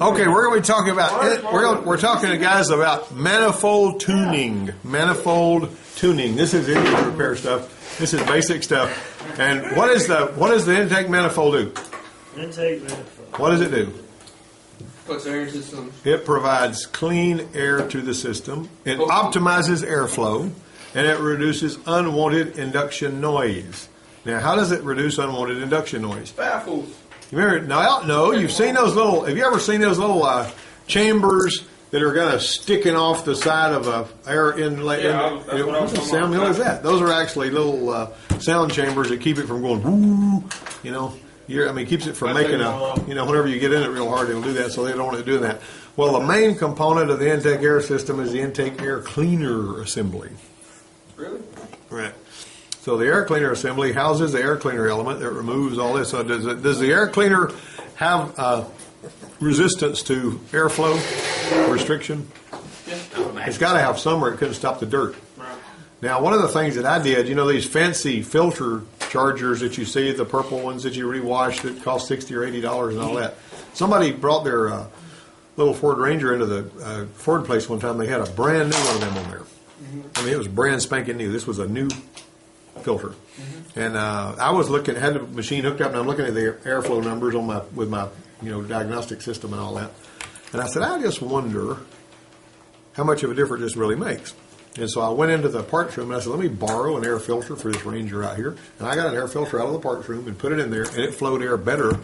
Okay, we're going to be talking about we're talking to guys about manifold tuning. Manifold tuning. This is engine repair stuff. This is basic stuff. And what does the intake manifold do? Intake manifold. What does it do? Puts air into the system. It provides clean air to the system. It optimizes airflow, and it reduces unwanted induction noise. Now, how does it reduce unwanted induction noise? Baffles. You remember? No, you've seen those little. Have you ever seen those little chambers that are kind of sticking off the side of a air inlet? Yeah, that's what what sound mill is that? Those are actually little sound chambers that keep it from going woo. You know. Keeps it from making whenever you get in it real hard, it'll do that, so they don't want to do that. Well, the main component of the intake air system is the intake air cleaner assembly. Really? Right. So the air cleaner assembly houses the air cleaner element that removes all this. So does the air cleaner have resistance to airflow restriction? Yeah. It's got to have some, or it couldn't stop the dirt. Now, one of the things that I did, these fancy filter chargers that you see, the purple ones that you rewash that cost $60 or $80 and all that. Somebody brought their little Ford Ranger into the Ford place one time. They had a brand new one of them on there. Mm-hmm. It was brand spanking new. This was a new filter. Mm-hmm. And I was had the machine hooked up, and I'm looking at the airflow numbers on with my diagnostic system and all that. And I said, I just wonder how much of a difference this really makes. And so I went into the parts room and I said, let me borrow an air filter for this Ranger out here. And I got an air filter out of the parts room and put it in there, and it flowed air better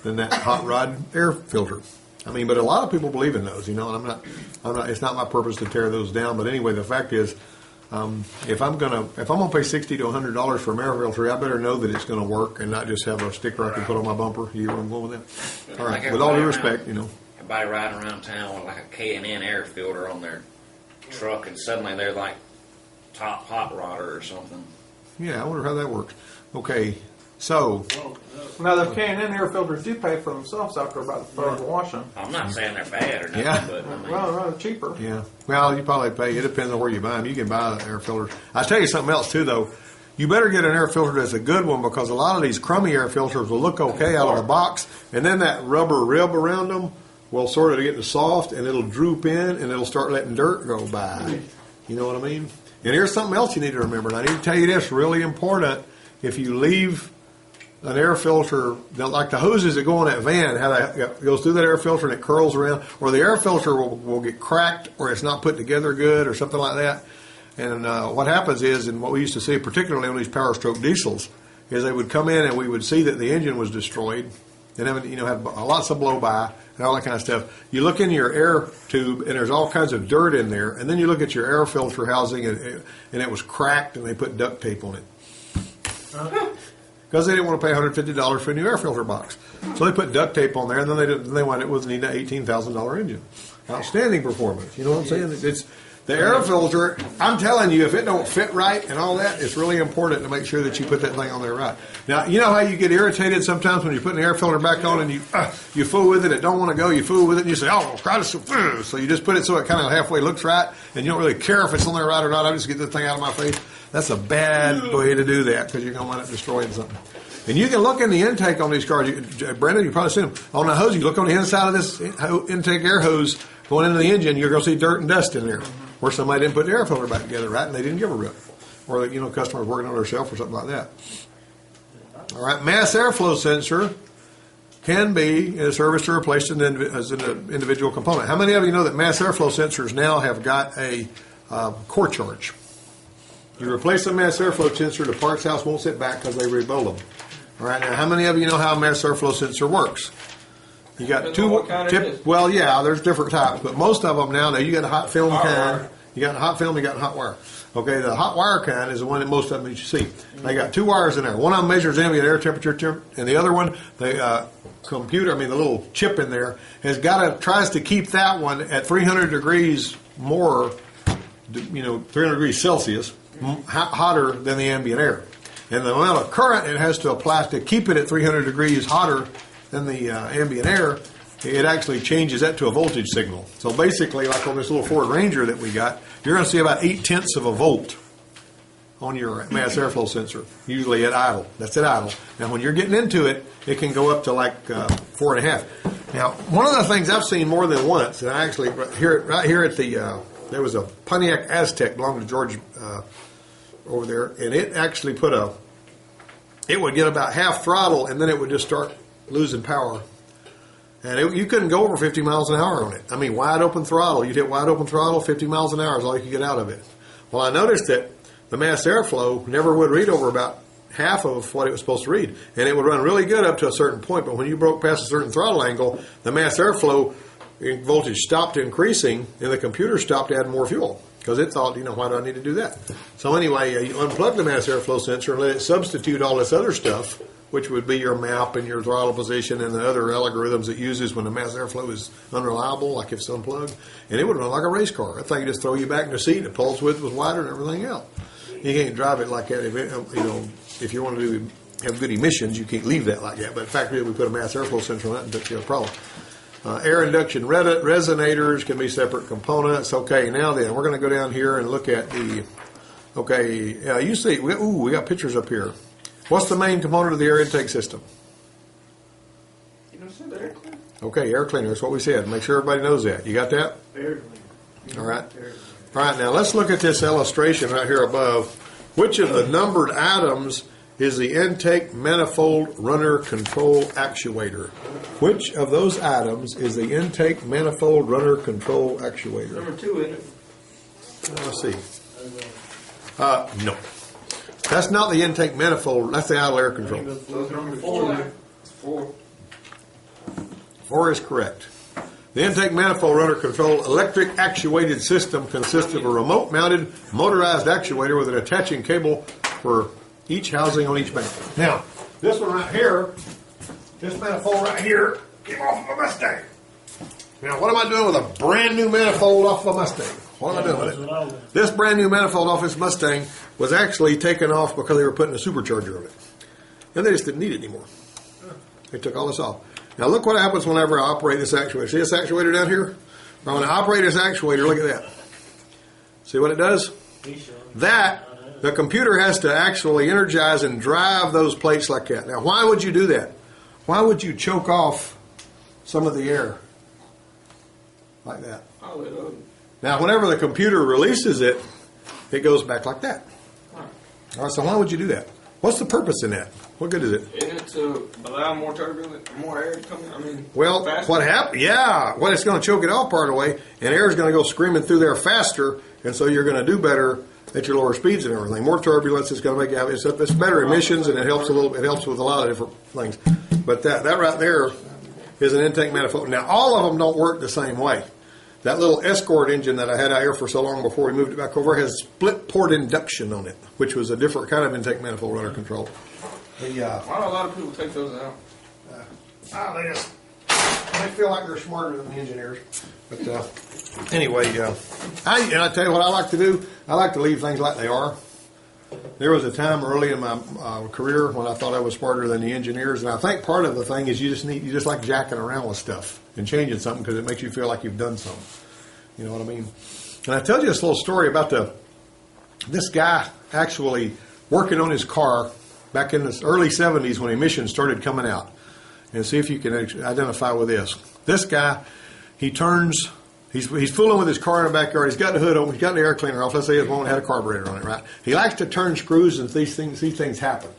than that hot rod air filter. But a lot of people believe in those, and I'm not. It's not my purpose to tear those down. But anyway, the fact is, if I'm gonna pay $60 to $100 for an air filter, I better know that it's going to work and not just have a sticker I can put on my bumper. You know where I'm going with that? All right. With all due respect, Everybody riding around town with like a K&N air filter on their truck, and suddenly they're like top hot rodder or something. Yeah, I wonder how that works. Okay, so now the K&N air filters do pay for themselves after about the third washing. I'm not saying they're bad or nothing, but well, cheaper. Yeah, well, you probably pay. It depends on where you buy them. You can buy air filters. I tell you something else too, though. You better get an air filter that's a good one, because a lot of these crummy air filters will look okay out of the box, and then that rubber rib around them will sort of get soft, and it'll droop in, and it'll start letting dirt go by. You know what I mean? And here's something else you need to remember. And I need to tell you this, really important. If you leave an air filter, like the hoses that go on that van, how that goes through that air filter and it curls around, or the air filter will get cracked, or it's not put together good, or something like that. And what happens is, and what we used to see, particularly on these Power Stroke diesels, is they would come in and we would see that the engine was destroyed, and had lots of blow by and all that kind of stuff. You look in your air tube, and there's all kinds of dirt in there, and then you look at your air filter housing, and it was cracked, and they put duct tape on it. Because they didn't want to pay $150 for a new air filter box. So they put duct tape on there, and then they wound up with an $18,000 engine. Outstanding performance. You know what I'm saying? It's the air filter. I'm telling you, if it don't fit right and all that, it's really important to make sure that you put that thing on there right. Now, you know how you get irritated sometimes when you put the air filter back on and you fool with it don't want to go, you fool with it, and you say, oh, try to, so you just put it so it kind of halfway looks right, and you don't really care if it's on there right or not. I just get this thing out of my face. That's a bad way to do that, because you're going to wind up destroying something. And you can look in the intake on these cars. Brandon, you've probably seen them. On the hose, you look on the inside of this intake air hose going into the engine, you're going to see dirt and dust in there, where somebody didn't put the air filter back together right, and they didn't give a rip. Or, customers working on their shelf or something like that. All right, mass airflow sensor can be in a service to replace it as an individual component. How many of you know that mass airflow sensors now have got a core charge? You replace a mass airflow sensor, the parts house won't sit back because they rebuild them. All right, now how many of you know how a mass airflow sensor works? You got well, yeah, there's different types, but most of them now you got a hot film kind. You got a hot film, you got a hot wire. Okay, the hot wire kind is the one that most of them you see. They got two wires in there. One of them measures ambient air temperature, and the other one, the little chip in there, tries to keep that one at 300 degrees more, 300 degrees Celsius, hotter than the ambient air. And the amount of current it has to apply to keep it at 300 degrees hotter than the ambient air, it actually changes that to a voltage signal. So basically, like on this little Ford Ranger that we got, you're going to see about 0.8 of a volt on your mass airflow sensor, usually at idle. That's at idle. Now, when you're getting into it, it can go up to like 4.5. Now, one of the things I've seen more than once, and I actually right here at the there was a Pontiac Aztec belonged to George over there, and it actually it would get about half throttle, and then it would just start losing power. And you couldn't go over 50 miles an hour on it. I mean, wide open throttle. You'd hit wide open throttle, 50 miles an hour is all you could get out of it. Well, I noticed that the mass airflow never would read over about half of what it was supposed to read. And it would run really good up to a certain point, but when you broke past a certain throttle angle, the mass airflow voltage stopped increasing, and the computer stopped adding more fuel. Because it thought, why do I need to do that? So anyway, you unplug the mass airflow sensor and let it substitute all this other stuff, which would be your map and your throttle position and the other algorithms it uses when the mass airflow is unreliable, like if it's unplugged. And it would run like a race car. That thing would just throw you back in the seat. The pulse width was wider and everything else. You can't drive it like that. If you want to have good emissions, you can't leave that like that. But in fact, we put a mass airflow sensor on that and took care of the problem. Air induction resonators can be separate components. Okay, now then, we're going to go down here and look at the, you see, we got pictures up here. What's the main component of the air intake system? You know, said air cleaner. Okay, air cleaner. That's what we said. Make sure everybody knows that. You got that? Air cleaner. All right. All right, now let's look at this illustration right here above. Which of the numbered items is the intake manifold runner control actuator? Which of those items is the intake manifold runner control actuator? Number 2, isn't it? Let's see. No. That's not the intake manifold. That's the idle air control. So it's number 4. 4. 4 is correct. The intake manifold runner control electric actuated system consists of a remote mounted motorized actuator with an attaching cable for each housing on each bank. Now, this one right here, this manifold right here, came off of a Mustang. Now, what am I doing with a brand new manifold off of a Mustang? What am I doing with it? This brand new manifold off this Mustang was actually taken off because they were putting a supercharger on it. And they just didn't need it anymore. They took all this off. Now look what happens whenever I operate this actuator. See this actuator down here? Now when I operate this actuator, look at that. See what it does? That, the computer has to actually energize and drive those plates like that. Now why would you do that? Why would you choke off some of the air like that? Now whenever the computer releases it, it goes back like that. All right, so why would you do that? What's the purpose in that? What good is it? Isn't it to allow more turbulence, more air to come in? Well, faster? what happened? Yeah, well, it's going to choke it all part of the way, and air is going to go screaming through there faster, and so you're going to do better at your lower speeds and everything. More turbulence is going to make it's better emissions, and it helps a little. It helps with a lot of different things. But that right there is an intake manifold. Now, all of them don't work the same way. That little Escort engine that I had out here for so long before we moved it back over has split port induction on it, which was a different kind of intake manifold runner control. Why do a lot of people take those out? They feel like they're smarter than the engineers. But anyway, I tell you what I like to do. I like to leave things like they are. There was a time early in my career when I thought I was smarter than the engineers, and I think part of the thing is you just like jacking around with stuff and changing something because it makes you feel like you've done something. You know what I mean? And I tell you this little story about this guy actually working on his car back in the early 70s when emissions started coming out. And see if you can identify with this. This guy, he's fooling with his car in the backyard. He's got the hood open. He's got the air cleaner off. Let's say his one had a carburetor on it, right? He likes to turn screws and these things happen.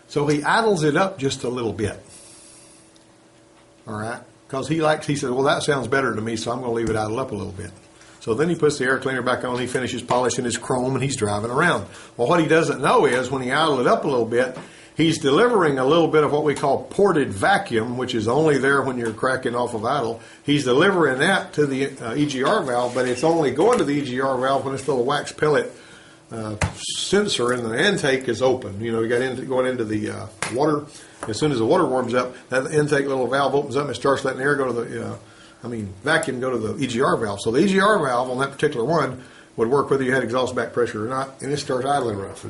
So he idles it up just a little bit. All right? Because he said, well, that sounds better to me, so I'm going to leave it idle up a little bit. So then he puts the air cleaner back on, he finishes polishing his chrome, and he's driving around. Well, what he doesn't know is when he idled it up a little bit, he's delivering a little bit of what we call ported vacuum, which is only there when you're cracking off of idle. He's delivering that to the EGR valve, but it's only going to the EGR valve when this little wax pellet sensor in the intake is open. You know, you got going into the water. As soon as the water warms up, that intake little valve opens up and it starts letting air go to the vacuum go to the EGR valve. So the EGR valve on that particular one would work whether you had exhaust back pressure or not, and it starts idling rough.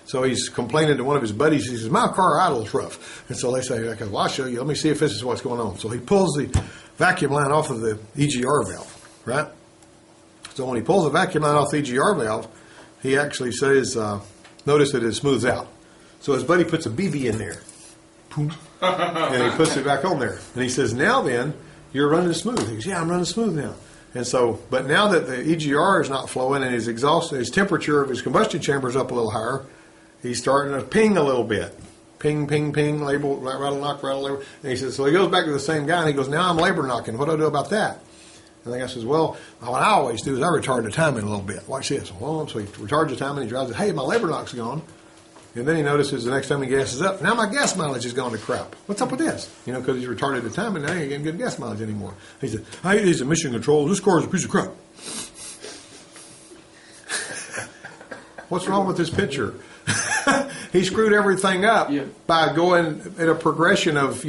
So he's complaining to one of his buddies. He says, my car idles rough. And so they say, okay, well, I'll show you. Let me see if this is what's going on. So he pulls the vacuum line off of the EGR valve, right? So when he pulls the vacuum line off the EGR valve, he actually says, notice that it smooths out. So his buddy puts a BB in there. Boom. And he puts it back on there. And he says, now then, you're running smooth. He goes, yeah, I'm running smooth now. And so, but now that the EGR is not flowing and his exhaust, his temperature of his combustion chamber is up a little higher, he's starting to ping a little bit. Ping, ping, ping, label, rattle, knock, rattle, label. And he says, so he goes back to the same guy and he goes, now I'm labor knocking. What do I do about that? And the guy says, well, what I always do is I retard the timing a little bit. Watch this. Well, so he retards the timing, he drives it. Hey, my labor knock's gone. And then he notices the next time he gasses up, now my gas mileage has gone to crap. What's up with this? Because he's retarded the timing, now he ain't getting good gas mileage anymore. He said, I hate these emission controls. This car is a piece of crap. What's wrong with this picture? He screwed everything up by going in a progression of,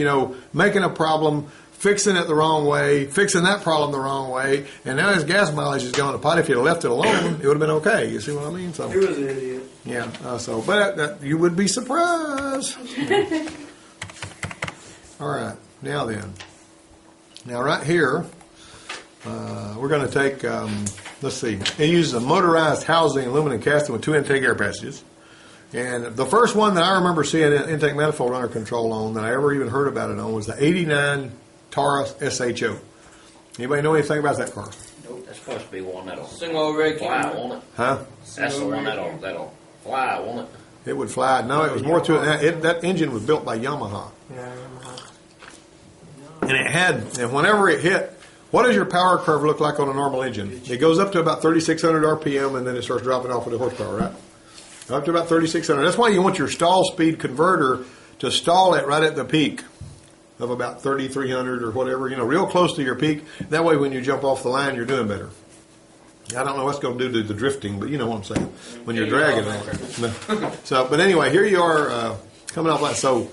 making a problem, fixing it the wrong way, fixing that problem the wrong way, and now his gas mileage is going to pot. If you'd have left it alone, it would have been okay. You see what I mean? So He was an idiot. yeah. But you would be surprised. All right. Now then. Now right here, we're going to take. Let's see. It uses a motorized housing aluminum casting with 2 intake air passages. And the first one that I remember seeing an intake manifold runner control on that I ever even heard about it on was the 89 Taurus SHO. Anybody know anything about that car? Nope, that's supposed to be one that'll Single overhead fly, camera. won't it? Huh? That's the one that'll fly, won't it? It would fly. No, it was more to it. That engine was built by Yamaha. Yeah. And it had, and whenever it hit, what does your power curve look like on a normal engine? It goes up to about 3,600 RPM and then it starts dropping off with the horsepower, right? Up to about 3,600. That's why you want your stall speed converter to stall it right at the peak of about 3,300 or whatever, real close to your peak. That way when you jump off the line, you're doing better. I don't know what's going to do to the drifting, but you know what I'm saying. When you're dragging on it. No. So, but anyway, here you are coming off line. So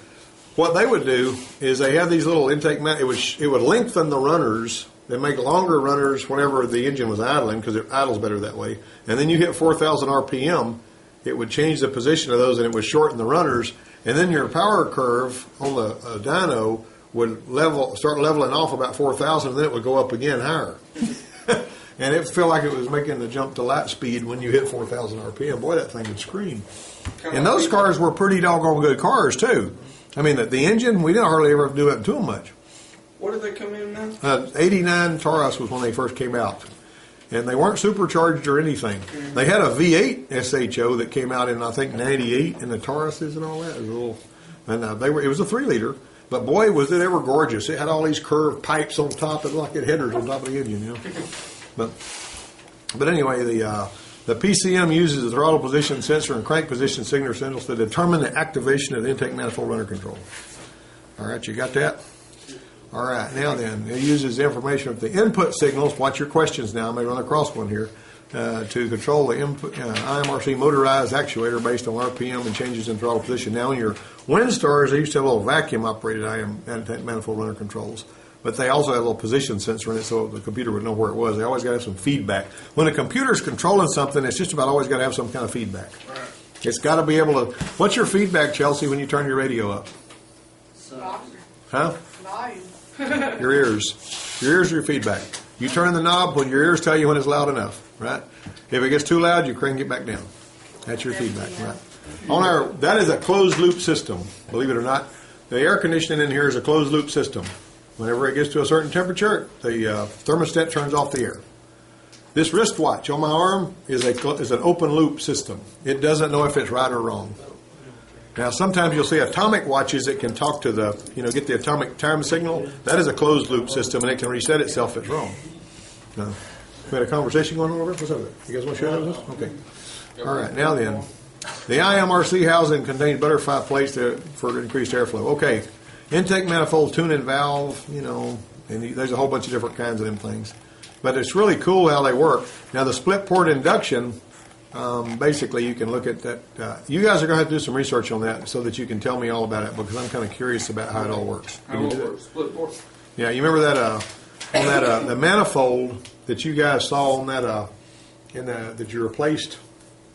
what they would do is they have these little intake, it would lengthen the runners. They make longer runners whenever the engine was idling because it idles better that way. And then you hit 4,000 RPM, it would change the position of those and it would shorten the runners. And then your power curve on the dyno would start leveling off about 4,000 and then it would go up again higher. And it would feel like it was making the jump to light speed when you hit 4,000 RPM. Boy, that thing would scream. And those cars were pretty doggone good cars too. I mean, the engine, we didn't hardly ever do it to them much. What did they come in now? 89 Taurus was when they first came out. And they weren't supercharged or anything. They had a V8 SHO that came out in, I think, 98 in the Tauruses and all that. It was it was a 3-liter. But boy, was it ever gorgeous. It had all these curved pipes on top. It looked like it had headers on top of the engine, But anyway, the PCM uses the throttle position sensor and crank position signals to determine the activation of the intake manifold runner control. All right, you got that? All right, now then, it uses the information of the input signals. Watch your questions now. I may run across one here. To control the input, IMRC motorized actuator based on RPM and changes in throttle position. Now, in your Windstars, they used to have little vacuum-operated intake manifold runner controls. But they also had a little position sensor in it so the computer would know where it was. They always got to have some feedback. When a computer's controlling something, it's just about always got to have some kind of feedback. Right. It's got to be able to... What's your feedback, Chelsea, when you turn your radio up? Huh? Your ears. Your ears are your feedback. You turn the knob when your ears tell you when it's loud enough, right? If it gets too loud, you crank it back down. That's your feedback, right? That is a closed loop system, believe it or not. The air conditioning in here is a closed loop system. Whenever it gets to a certain temperature, the thermostat turns off the air. This wristwatch on my arm is an open loop system. It doesn't know if it's right or wrong. Now, sometimes you'll see atomic watches that can talk to get the atomic time signal. That is a closed loop system, and it can reset itself if it's wrong. We had a conversation going on over there. What's up there? You guys want to share that with us? Okay. All right. Now then, the IMRC housing contains butterfly plates for increased airflow. Okay. Intake manifold, tune-in valve, and there's a whole bunch of different kinds of them things. But it's really cool how they work. Now, the split port induction, basically you can look at that. You guys are going to have to do some research on that so that you can tell me all about it because I'm kind of curious about how it all works. How it works? Split port. Yeah, you remember that on that the manifold that you guys saw on that that you replaced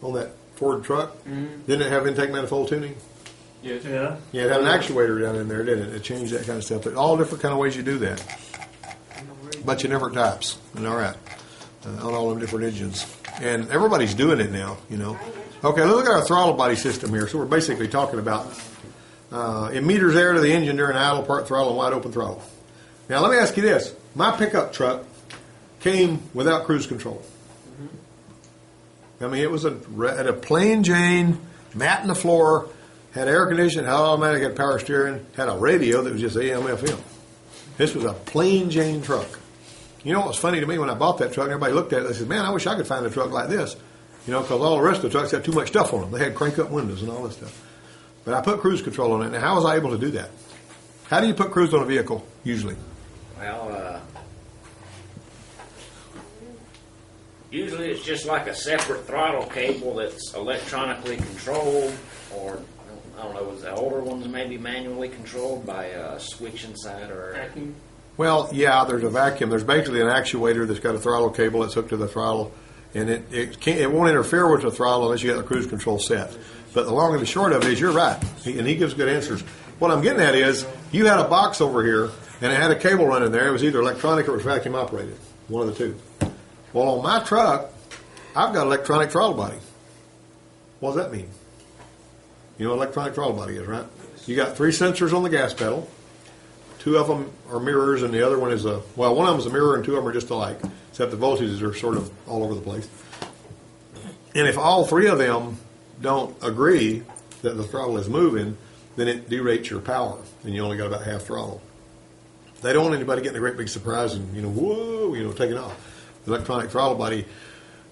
on that Ford truck? Mm-hmm. Didn't it have intake manifold tuning? Yes. Yeah. Yeah, it had an actuator down in there, didn't it? It changed that kind of stuff. But all different kind of ways you do that. Bunch of different types. And all right. On all them different engines. And everybody's doing it now, Okay, let's look at our throttle body system here. So we're basically talking about It meters air to the engine during idle, part throttle, and wide open throttle. Now, let me ask you this. My pickup truck came without cruise control. I mean, it was had a plain Jane, mat in the floor, had air conditioning, had automatic, had power steering, had a radio that was just AM, FM. This was a plain Jane truck. You know what was funny to me when I bought that truck, and everybody looked at it, they said, man, I wish I could find a truck like this. You know, because all the rest of the trucks had too much stuff on them. They had crank-up windows and all this stuff. But I put cruise control on it. Now, how was I able to do that? How do you put cruise on a vehicle, usually? Well, usually it's just like a separate throttle cable that's electronically controlled, or I don't know, was the older ones maybe manually controlled by a switch inside or Vacuum. Well, yeah, there's a vacuum. There's basically an actuator that's got a throttle cable that's hooked to the throttle, and it won't interfere with the throttle unless you got the cruise control set. But the long and the short of it is, you're right, and he gives good answers. What I'm getting at is, you had a box over here, and it had a cable running there. It was either electronic or it was vacuum operated, one of the two. Well, on my truck, I've got electronic throttle body. What does that mean? You know what electronic throttle body is, right? You got 3 sensors on the gas pedal. 2 of them are mirrors, and the other one is one of them is a mirror, and 2 of them are just alike, except the voltages are sort of all over the place. And if all 3 of them don't agree that the throttle is moving, then it derates your power, and you only got about half throttle. They don't want anybody getting a great big surprise and, whoa, taking off. The electronic throttle body,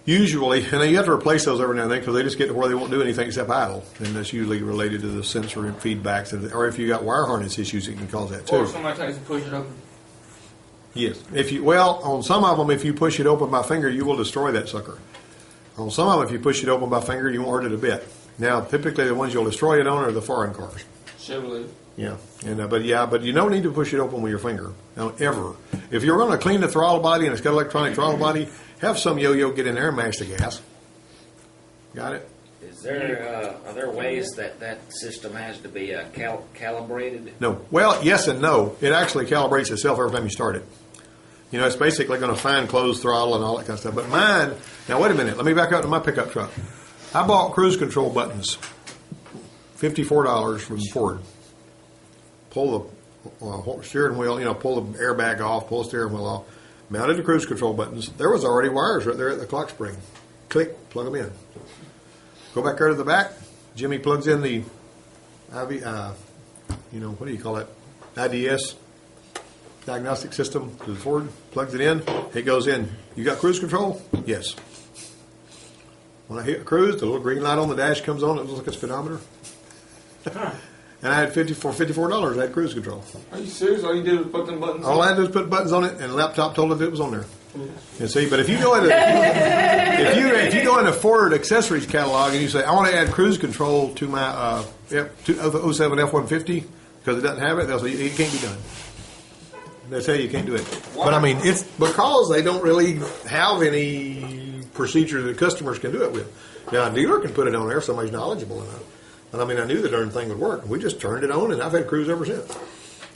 usually, and then you have to replace those every now and then because they just get to where they won't do anything except idle, and that's usually related to the sensor feedbacks, or if you got wire harness issues, it can cause that too. Or somebody tries to push it open. Yes. On some of them, if you push it open by finger, you will destroy that sucker. On some of them, if you push it open by finger, you won't hurt it a bit. Now, typically the ones you'll destroy it on are the foreign cars. Chevrolet. Yeah, but you don't need to push it open with your finger. Now, ever. If you're going to clean the throttle body and it's got electronic throttle body, have some yo-yo get in there and mash the gas. Got it? Is there are there ways that system has to be calibrated? No. Well, yes and no. It actually calibrates itself every time you start it. It's basically going to find closed throttle and all that kind of stuff. But mine, now wait a minute. Let me back up to my pickup truck. I bought cruise control buttons, $54 from Ford. Pull the steering wheel, pull the airbag off, pull the steering wheel off. Mounted the cruise control buttons. There was already wires right there at the clock spring. Click, plug them in. Go back there to the back. Jimmy plugs in the IV, what do you call it? IDS, diagnostic system to the Ford. Plugs it in. It goes in. You got cruise control? Yes. When I hit cruise, the little green light on the dash comes on. It looks like a speedometer. And I had $54. I had cruise control. Are you serious? All you did was put them buttons on? All I had to do was put buttons on it, and the laptop told it was on there. And see, but if you go into if you go into Ford accessories catalog and you say, I want to add cruise control to my 07 F-150 because it doesn't have it, they'll say it can't be done. They'll say you can't do it. But I mean, it's because they don't really have any procedure that customers can do it with. Now, a dealer can put it on there if somebody's knowledgeable enough. And I mean, I knew the darn thing would work. We just turned it on, and I've had cruise ever since.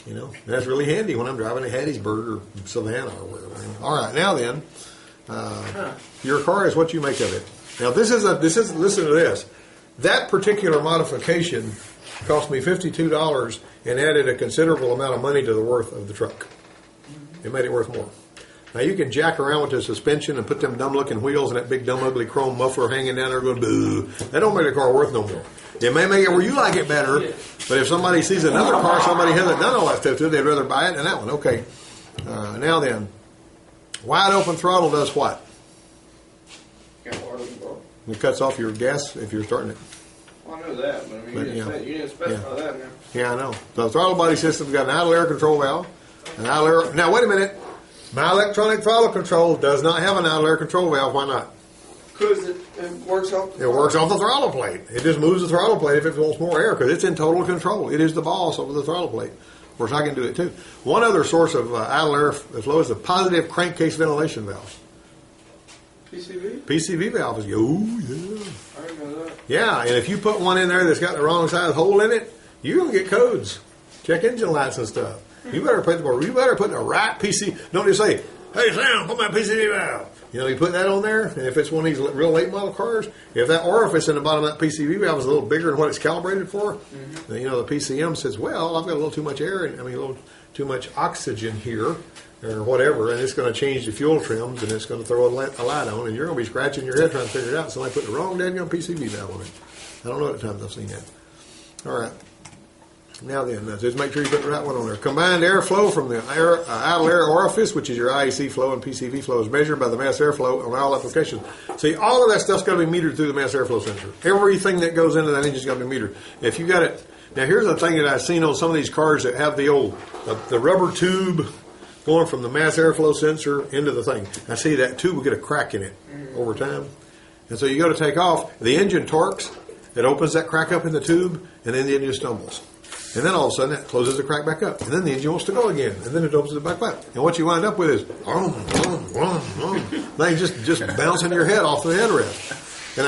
And that's really handy when I'm driving to Hattiesburg or Savannah or wherever. All right, now then, your car is what you make of it. Now, listen to this. That particular modification cost me $52 and added a considerable amount of money to the worth of the truck. It made it worth more. Now, you can jack around with the suspension and put them dumb-looking wheels and that big, dumb, ugly chrome muffler hanging down there going, boo. That don't make the car worth no more. It may make it where you like it better, but if somebody sees another car, somebody hasn't done all that stuff to it, they'd rather buy it than that one. Okay. Now then, wide open throttle does what? It cuts off your gas if you're starting it. Well, I know that, but I mean, you didn't specify that now. Yeah, I know. The throttle body system's got an idle air control valve. Now, wait a minute. My electronic throttle control does not have an idle air control valve. Why not? Because it works off the It works off the throttle plate. It just moves the throttle plate if it wants more air because it's in total control. It is the boss over the throttle plate. Of course, I can do it too. One other source of idle air flow is the positive crankcase ventilation valve. PCV? PCV valve is, oh, yeah. I didn't know that. Yeah, and if you put one in there that's got the wrong size hole in it, you're going to get codes. Check engine lights and stuff. You better put the right PC. Don't just say, hey, Sam, put my PCV valve. You know, you put that on there, and if it's one of these real late model cars, if that orifice in the bottom of that PCV valve is a little bigger than what it's calibrated for, then, you know, the PCM says, well, I've got a little too much air, a little too much oxygen here, or whatever, and it's going to change the fuel trims, and it's going to throw a light on, and you're going to be scratching your head trying to figure it out. Somebody put the wrong dadgum PCV valve on it. I don't know what times I've seen that. All right. Now then, just make sure you put the right one on there. Combined airflow from the idle air orifice, which is your IEC flow and PCV flow, is measured by the mass airflow on all applications. See, all of that stuff's got to be metered through the mass airflow sensor. Everything that goes into that engine's got to be metered. If you got it, now here's the thing that I've seen on some of these cars that have the rubber tube going from the mass airflow sensor into the thing. I see that tube will get a crack in it over time, and so you go to take off. The engine torques. It opens that crack up in the tube, and then the engine stumbles. And then all of a sudden, it closes the crack back up. And then the engine wants to go again. And then it opens it back up. And what you wind up with is, things just bouncing your head off the headrest. And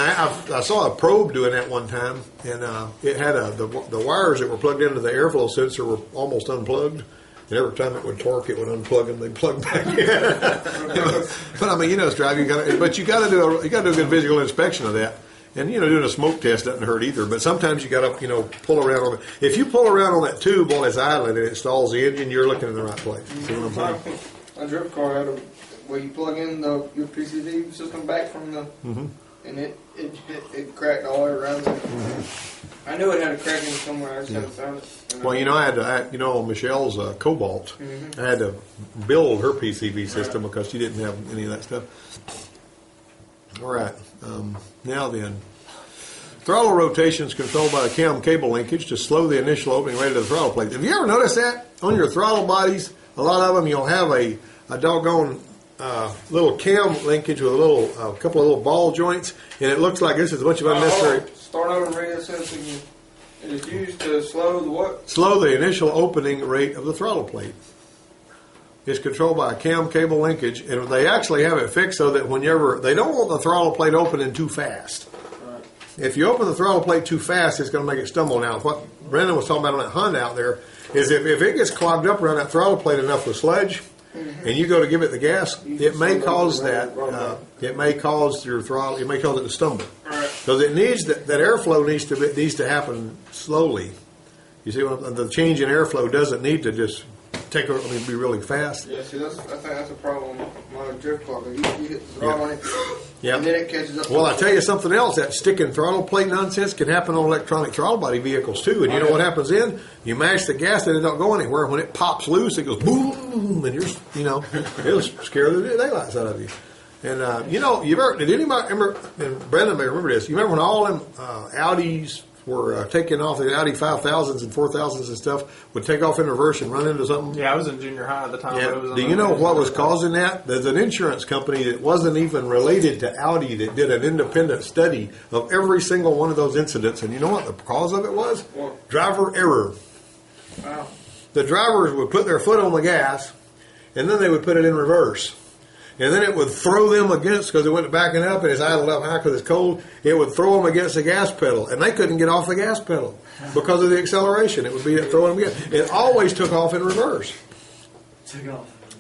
I saw a probe doing that one time, and it had the wires that were plugged into the airflow sensor were almost unplugged. And every time it would torque, it would unplug and they'd plug back in. But I mean, you know, it's driving. But you got to do a good visual inspection of that. And, you know, doing a smoke test doesn't hurt either. But sometimes you got to, you know, pull around on it. If you pull around on that tube while it's idling and it stalls the engine, you're looking in the right place. See what I'm saying? My drift car had where you plug in your PCV system back from the, and it cracked all the way around. I knew it had a crack in it somewhere. I just haven't found it. Well, you know, I had to, you know, on Michelle's Cobalt, I had to build her PCV system because she didn't have any of that stuff. All right. Now then, throttle rotation is controlled by the cam cable linkage to slow the initial opening rate of the throttle plate. Have you ever noticed that? On your throttle bodies, a lot of them, you'll have a doggone little cam linkage with a couple of little ball joints, and it looks like this is a bunch of unnecessary. Start over and radio sensing. It is used to slow the what? Slow the initial opening rate of the throttle plate. It's controlled by a cam cable linkage, and they actually have it fixed so that whenever they don't want the throttle plate opening too fast. Right. If you open the throttle plate too fast, it's going to make it stumble. Now, what Brendan was talking about on that Honda out there is if it gets clogged up around that throttle plate enough with sludge, and you go to give it the gas, it may cause that. It may cause your throttle. It may cause it to stumble because it needs that airflow needs to happen slowly. You see, the change in airflow doesn't need to just be really fast. Yeah, see, I think that's a problem with my drift car. You hit the throttle on it, and then it catches up. Well, I tell you something else. That sticking throttle plate nonsense can happen on electronic throttle body vehicles too. And you know what happens then? You mash the gas and it don't go anywhere. When it pops loose, it goes boom, and it'll scare the daylights out of you. And did anybody remember? And Brendan may remember this. You remember when all them Audis were taking off, the Audi 5000s and 4000s and stuff would take off in reverse and run into something? Yeah, I was in junior high at the time. Yeah. Do you know what was causing that? There's an insurance company that wasn't even related to Audi that did an independent study of every single one of those incidents. And you know what the cause of it was? What? Driver error. Wow. The drivers would put their foot on the gas, and then they would put it in reverse. And then it would throw them against, because it went backing up and it's idled up high because it's cold, it would throw them against the gas pedal. And they couldn't get off the gas pedal because of the acceleration. It would be throwing them again. It always took off in reverse.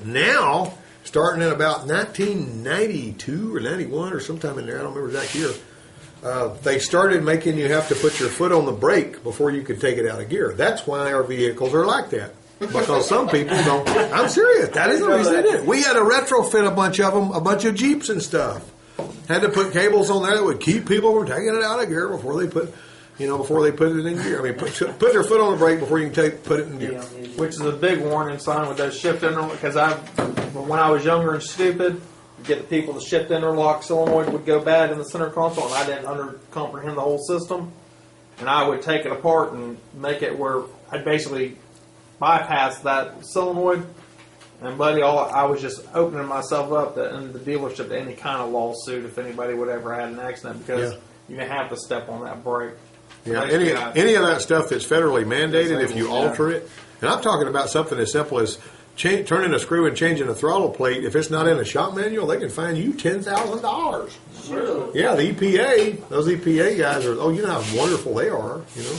Now, starting in about 1992 or 91 or sometime in there, I don't remember the exact year, they started making you have to put your foot on the brake before you could take it out of gear. That's why our vehicles are like that. Because some people don't. I'm serious. That is the reason they did it. We had to retrofit a bunch of them, a bunch of Jeeps and stuff. Had to put cables on there that would keep people from taking it out of gear before they put it in gear. I mean, put your foot on the brake before you can put it in gear. Which is a big warning sign with those shift interlock. Because when I was younger and stupid, get the people, the shift interlock solenoid would go bad in the center console, and I didn't comprehend the whole system. And I would take it apart and make it where I'd basically bypass that solenoid, and buddy, I was just opening myself up in the dealership to any kind of lawsuit if anybody would ever had an accident, because you have to step on that brake. Yeah, any of that stuff that's federally mandated, if you alter it, and I'm talking about something as simple as turning a screw and changing a throttle plate. If it's not in a shop manual, they can fine you $10,000. Really? Yeah, the EPA, those EPA guys are. Oh, you know how wonderful they are, you know.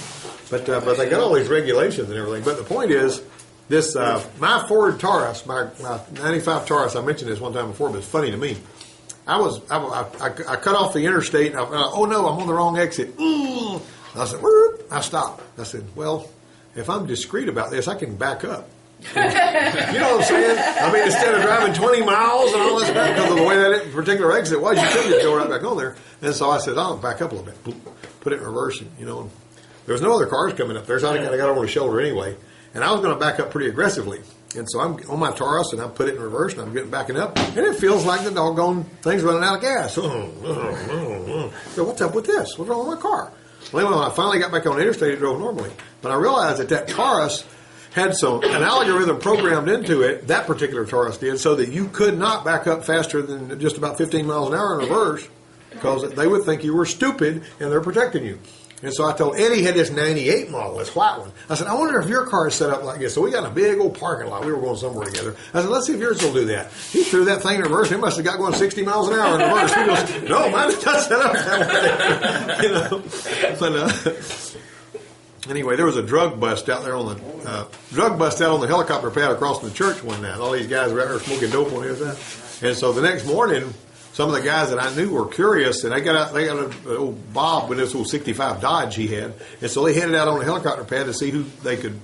But they got all these regulations and everything. But the point is, this my Ford Taurus, my 95 Taurus. I mentioned this one time before, but it's funny to me. I cut off the interstate, and oh no, I'm on the wrong exit. I said, whoop, I stopped. I said, well, if I'm discreet about this, I can back up. You know what I'm saying? I mean, instead of driving 20 miles and all this stuff, because of the way that particular exit was, you could just go right back on there. And so I said, I'll back up a little bit, put it in reverse, and, you know. There was no other cars coming up there, so I got over the shoulder anyway. And I was going to back up pretty aggressively. And so I'm on my Taurus, and I put it in reverse, and I'm backing up. And it feels like the doggone thing's running out of gas. So what's up with this? What's wrong with my car? Well, anyway, when I finally got back on the interstate, it drove normally. But I realized that Taurus had an algorithm programmed into it, that particular Taurus did, so that you could not back up faster than just about 15 miles an hour in reverse, because they would think you were stupid, and they're protecting you. And so I told Eddie had this 98 model, this white one. I said, I wonder if your car is set up like this. So we got in a big old parking lot. We were going somewhere together. I said, let's see if yours will do that. He threw that thing in reverse. He must have got going 60 miles an hour in reverse. He goes, no, mine is not set up that way. You know? But, anyway, there was a drug bust out there on the helicopter pad across from the church one night. All these guys were out there smoking dope on the other side. And so the next morning, some of the guys that I knew were curious, and they got an old Bob with this old 65 Dodge he had, and so they headed out on the helicopter pad to see what they could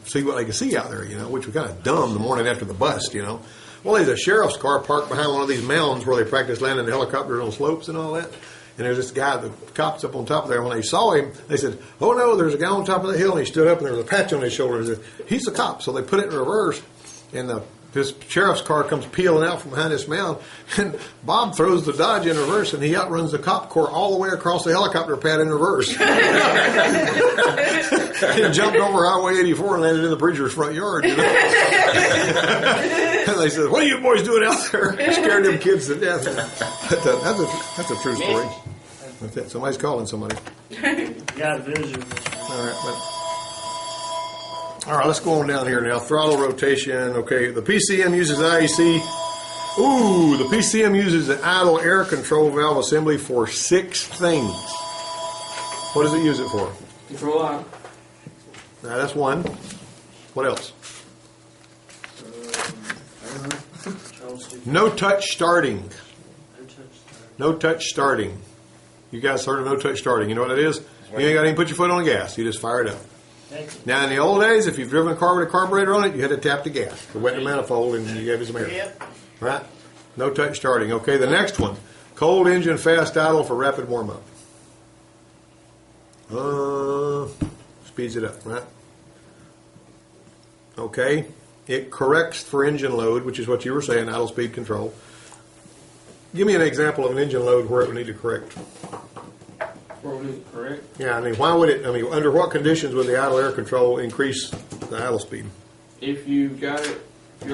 see out there, you know, which was kind of dumb the morning after the bust, you know. Well, there's a sheriff's car parked behind one of these mountains where they practice landing the helicopters on slopes and all that. And there's this guy, the cops up on top of there. When they saw him, they said, oh no, there's a guy on top of the hill. And he stood up, and there was a patch on his shoulder. They said, he's a cop. So they put it in reverse, and this sheriff's car comes peeling out from behind this mound, and Bob throws the Dodge in reverse, and he outruns the cop car all the way across the helicopter pad in reverse. He jumped over Highway 84 and landed in the preacher's front yard. You know? And they said, what are you boys doing out there? Scared them kids to death. That's a true story. That's it. Somebody's calling somebody. Got a vision. All right, let's go on down here now. Throttle rotation. Okay, the PCM uses IEC. Ooh, the PCM uses the idle air control valve assembly for 6 things. What does it use it for? Control line. Now, that's one. What else? No touch starting. No touch starting. You guys heard of no touch starting. You know what that is? You ain't got to even put your foot on the gas. You just fire it up. Now, in the old days, if you've driven a car with a carburetor on it, you had to tap the gas to wet the manifold, and you gave it some air. Yep. Right? No touch starting. Okay, the next one. Cold engine fast idle for rapid warm-up. Speeds it up, right? Okay. It corrects for engine load, which is what you were saying, idle speed control. Give me an example of an engine load where it would need to correct. Correct. Yeah, I mean, why would it? I mean, under what conditions would the idle air control increase the idle speed? If you got it, if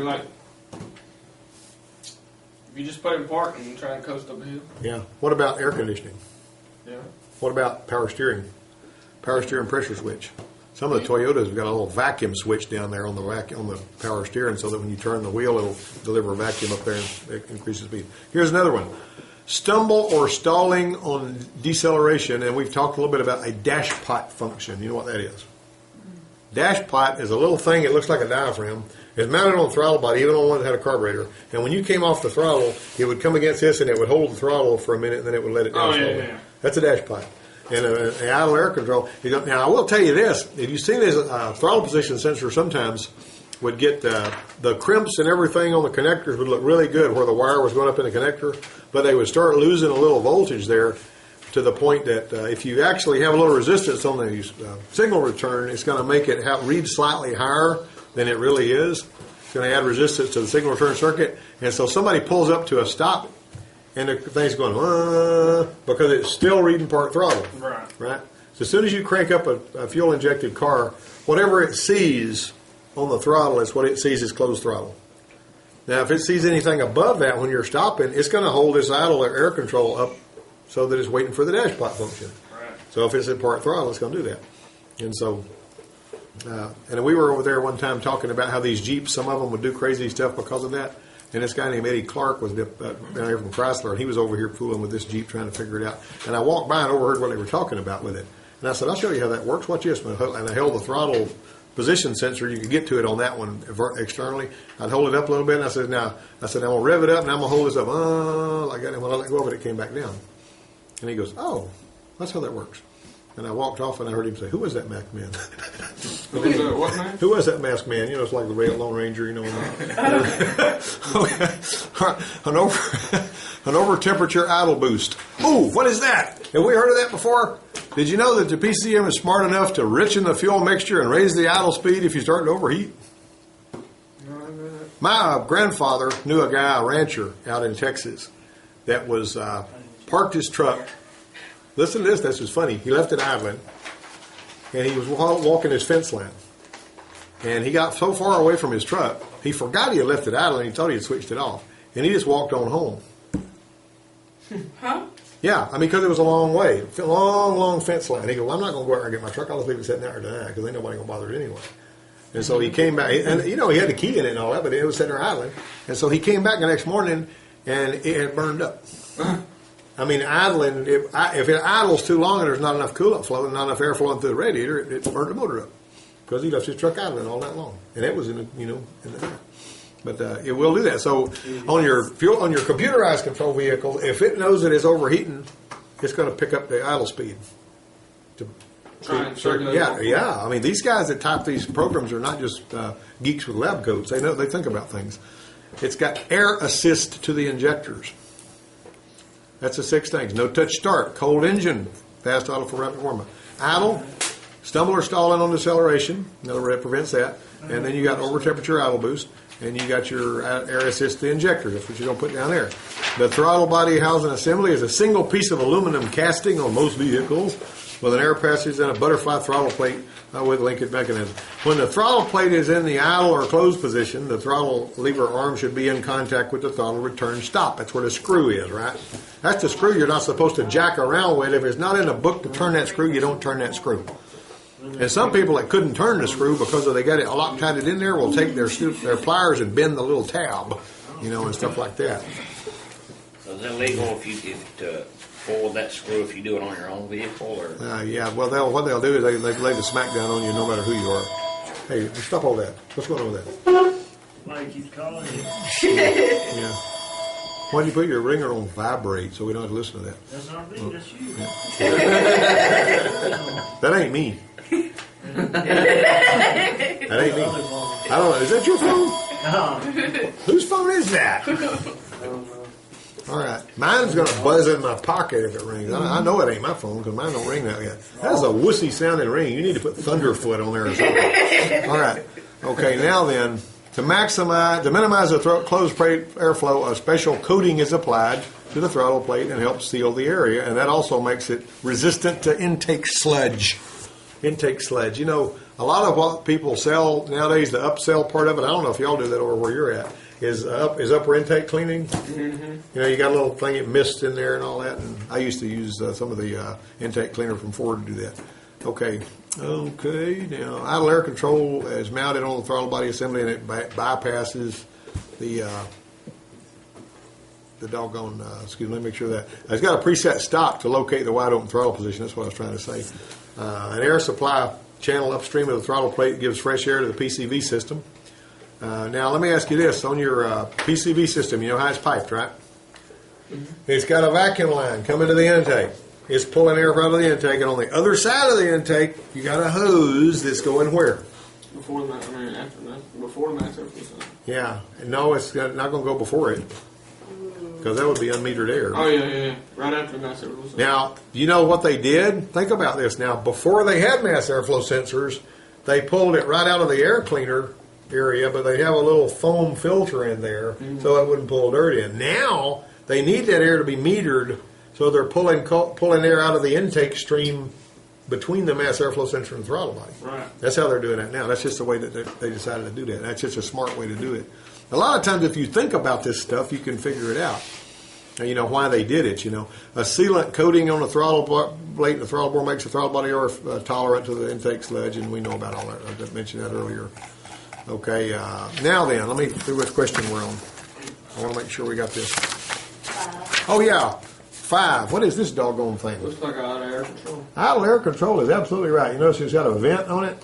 you just put it in park and try and coast up a hill. Yeah. What about air conditioning? Yeah. What about power steering? Power steering pressure switch. Some of the Toyotas have got a little vacuum switch down there on the power steering, so that when you turn the wheel, it'll deliver a vacuum up there and it increases speed. Here's another one. Stumble or stalling on deceleration, and we've talked a little bit about a dash pot function. You know what that is? Dash pot is a little thing, it looks like a diaphragm. It's mounted on the throttle body, even on one that had a carburetor. And when you came off the throttle, it would come against this and it would hold the throttle for a minute and then it would let it down slowly. Yeah. That's a dash pot. And an idle air control. Now, I will tell you this. If you've seen this throttle position sensor sometimes would get the crimps and everything on the connectors would look really good where the wire was going up in the connector, but they would start losing a little voltage there to the point that if you actually have a little resistance on the signal return, it's going to make it read slightly higher than it really is. It's going to add resistance to the signal return circuit. And so somebody pulls up to a stop and the thing's going, because it's still reading part throttle. Right? So as soon as you crank up a fuel-injected car, whatever it sees on the throttle is what it sees as closed throttle. Now, if it sees anything above that when you're stopping, it's going to hold this idle air control up so that it's waiting for the dash pot function. Right. So if it's at part throttle, it's going to do that. And so, and we were over there one time talking about how these Jeeps, some of them would do crazy stuff because of that. And this guy named Eddie Clark was down here from Chrysler, and he was over here fooling with this Jeep trying to figure it out. And I walked by and overheard what they were talking about with it. And I said, I'll show you how that works. Watch this. And I held the throttle position sensor. You could get to it on that one externally. I'd hold it up a little bit, and I said, I'm gonna rev it up, and I'm gonna hold this up, like that. And when I let go of it, it came back down. And he goes, oh, that's how that works. And I walked off, and I heard him say, "Who was that masked man?" What man? Who was that masked man? You know, it's like the Lone Ranger, you know. An over temperature idle boost. Ooh, what is that? Have we heard of that before? Did you know that the PCM is smart enough to richen the fuel mixture and raise the idle speed if you start to overheat? My grandfather knew a guy, a rancher out in Texas, that was parked his truck. Listen to this. This is funny. He left it idling, and he was walking his fence line. And he got so far away from his truck, he forgot he had left it idling. He thought he had switched it off, and he just walked on home. Huh? Yeah, I mean, because it was a long way, long fence line. He goes, well, I'm not going to go out there and get my truck. I'll just leave it sitting there tonight because ain't nobody going to bother it anyway. And so he came back, and you know, he had the key in it and all that, but it was sitting there idling. And so he came back the next morning, and it had burned up. I mean, idling, if it idles too long and there's not enough coolant flow and not enough air flowing through the radiator, it burned the motor up because he left his truck idling all night long. And it was in the air. But it will do that. So on your computerized control vehicle, if it knows that it's overheating, it's going to pick up the idle speed. Yeah. I mean, these guys that type these programs are not just geeks with lab coats. They know, they think about things. It's got air assist to the injectors. That's the 6 things. No touch start, cold engine, fast idle for rapid warm-up. Idle, stumble or stalling on deceleration. In other words, it prevents that. And then you got over temperature idle boost. And you got your air assist to the injectors. That's what you're going to put down there. The throttle body housing assembly is a single piece of aluminum casting on most vehicles with an air passage and a butterfly throttle plate with linkage mechanism. When the throttle plate is in the idle or closed position, the throttle lever arm should be in contact with the throttle return stop. That's where the screw is, right? That's the screw you're not supposed to jack around with. If it's not in a book to turn that screw, you don't turn that screw. And some people that couldn't turn the screw because they got it Loctited in there will take their pliers and bend the little tab, and stuff like that. So is it legal to pull that screw if you do it on your own vehicle? Or? Yeah. Well, what they'll do is they lay the smack down on you no matter who you are. Hey, stop all that. What's going on with that? Mike keeps calling you. Yeah. Why don't you put your ringer on vibrate so we don't have to listen to that? That's not me, that's you. Yeah. That ain't me. That ain't me. I don't know. Is that your phone? Whose phone is that? All right. Mine's going to buzz in my pocket if it rings. I know it ain't my phone because mine don't ring that yet. That's a wussy sounding ring. You need to put Thunderfoot on there or something. All right. Okay, now then, to minimize the closed plate airflow, a special coating is applied to the throttle plate and helps seal the area, and that also makes it resistant to intake sludge. Intake sludge. A lot of what people sell nowadays, the upsell part of it, I don't know if y'all do that over where you're at, is upper intake cleaning. Mm-hmm. You got a little thing, it mists in there and all that, and I used to use some of the intake cleaner from Ford to do that. Okay, now idle air control is mounted on the throttle body assembly, and it bypasses the doggone, let me make sure that. It's got a preset stop to locate the wide open throttle position. That's what I was trying to say. An air supply channel upstream of the throttle plate gives fresh air to the PCV system. Now, let me ask you this. On your PCV system, you know how it's piped, right? Mm-hmm. It's got a vacuum line coming to the intake. It's pulling air out of the intake, and on the other side of the intake, you got a hose that's going where? Before the max airflow. Yeah. No, it's not going to go before it. Because that would be unmetered air. Oh, yeah. Right after the mass airflow. Now, you know what they did? Think about this. Now, before they had mass airflow sensors, they pulled it right out of the air cleaner area, but they have a little foam filter in there so it wouldn't pull dirt in. Now, they need that air to be metered, so they're pulling air out of the intake stream between the mass airflow sensor and the throttle body. Right. That's how they're doing it now. That's just the way that they decided to do that. That's just a smart way to do it. A lot of times, if you think about this stuff, you can figure it out. Why they did it. A sealant coating on the throttle plate and the throttle bore makes the throttle body air tolerant to the intake sludge, and we know about all that. I mentioned that earlier. Okay, now then, let me see which question we're on. I want to make sure we got this. 5. Oh, yeah. 5. What is this doggone thing? Looks like idle air control. Idle air control is absolutely right. You notice it's got a vent on it?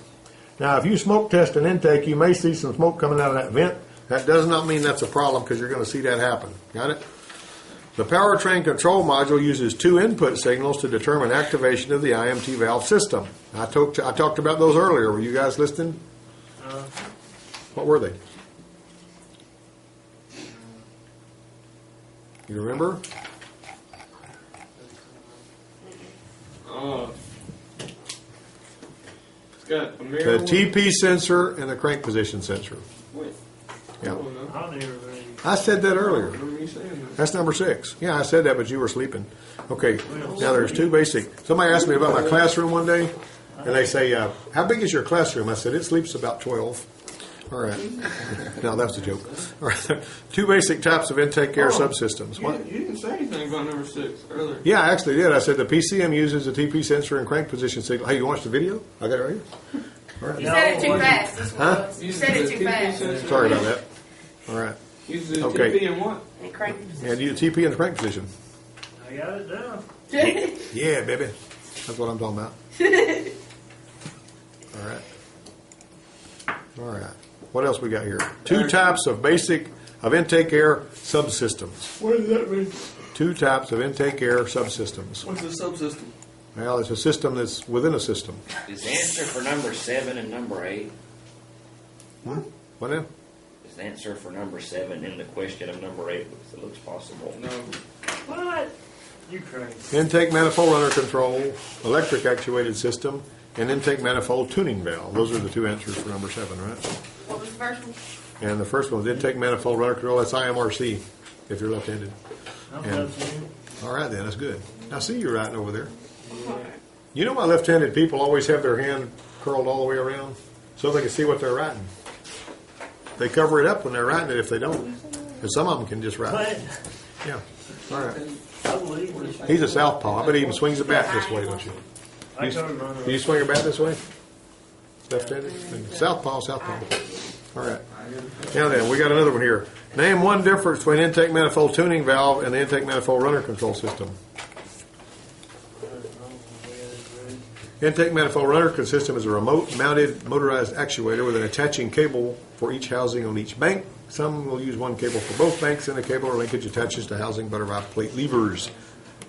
Now, if you smoke test an intake, you may see some smoke coming out of that vent. That does not mean that's a problem because you're going to see that happen. Got it? The powertrain control module uses 2 input signals to determine activation of the IMT valve system. I talked about those earlier. Were you guys listening? What were they? You remember? It's got a mirror. The TP sensor and the crank position sensor. Wait. Yeah. I never really. I said that earlier. Remember you saying that? That's number 6. Yeah, I said that, but you were sleeping. Okay, now there's 2 basic. Somebody asked me about my classroom one day, and they say, how big is your classroom? I said, it sleeps about 12. All right. No, that was a joke. All right. 2 basic types of intake air subsystems. What? You didn't say anything about number 6 earlier. Yeah, I actually did. I said the PCM uses a TP sensor and crank position signal. Hey, you watched the video? I got it right here. All right. You said it too fast. This one Huh? was. You said it too fast. Sorry about that. All right. Uses the Okay. TP and what? And crank. Yeah, do the TP and the crank position. I got it down. Yeah, baby. That's what I'm talking about. All right. All right. What else we got here? 2 types of intake air subsystems. What does that mean? 2 types of intake air subsystems. What's the subsystem? Well, it's a system that's within a system. Is the answer for number 7 and number 8? What now? Is the answer for number 7 in the question of number 8? Because it looks possible. No. What? You crazy. Intake manifold runner control, electric actuated system, and intake manifold tuning valve. Those are the 2 answers for number 7, right? What was the first one? And the first one is intake manifold runner control. That's IMRC if you're left-handed. I'm And- touching All right, then. That's good. I see you writing over there. You know why left-handed people always have their hand curled all the way around? So they can see what they're writing. They cover it up when they're writing it if they don't. And some of them can just you. write. What? Yeah. All right. I believe it. He's a southpaw. I bet he even swings a bat this way, don't you? I could run Do you swing a bat this way? Left-handed? Southpaw, southpaw. All right. Now then, we got another one here. Name one difference between intake manifold tuning valve and the intake manifold runner control system. Intake manifold runner system is a remote-mounted motorized actuator with an attaching cable for each housing on each bank. Some will use one cable for both banks, and the cable or linkage attaches to housing butterfly plate levers.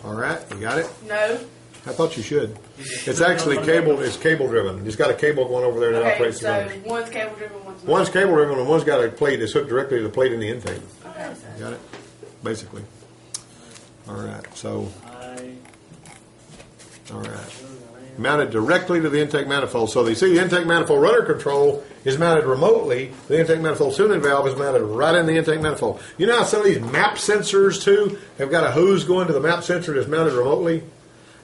All right, you got it? No. I thought you should. It's actually cable. It's cable driven. It's got a cable going over there that Okay, operates the so runners. one's cable driven, one's not. One's cable driven, and one's got a plate that's hooked directly to the plate in the intake. Okay. Got it? Basically. All right. So, all right. Mounted directly to the intake manifold. So you see the intake manifold runner control is mounted remotely. The intake manifold tuning valve is mounted right in the intake manifold. You know how some of these map sensors too have got a hose going to the map sensor that's mounted remotely,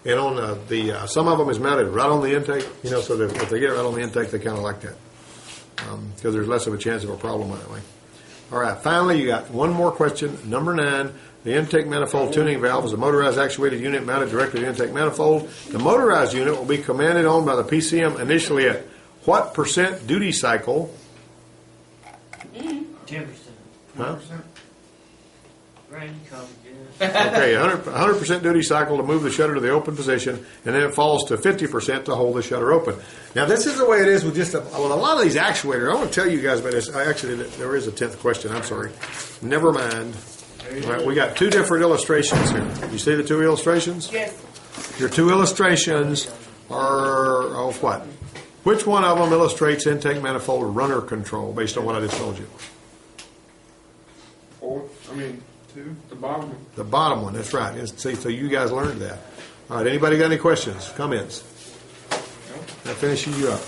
and on some of them is mounted right on the intake. You know, so that if they get it right on the intake, they kind of like that because there's less of a chance of a problem that way. All right. Finally, you got one more question. Number 9. The intake manifold tuning valve is a motorized actuated unit mounted directly to the intake manifold. The motorized unit will be commanded on by the PCM initially at what % duty cycle? 10%. Huh? Right, you call me good. Okay, 100% duty cycle to move the shutter to the open position, and then it falls to 50% to hold the shutter open. Now, this is the way it is with just with a lot of these actuators. I want to tell you guys about this. Actually, there is a 10th question. I'm sorry. Never mind. All right, we got 2 different illustrations here. You see the 2 illustrations? Yes. Your 2 illustrations are of what? Which one of them illustrates intake manifold runner control based on what I just told you? 2. The bottom one. The bottom one, that's right. See, so you guys learned that. All right, anybody got any questions, comments? That finishes you up.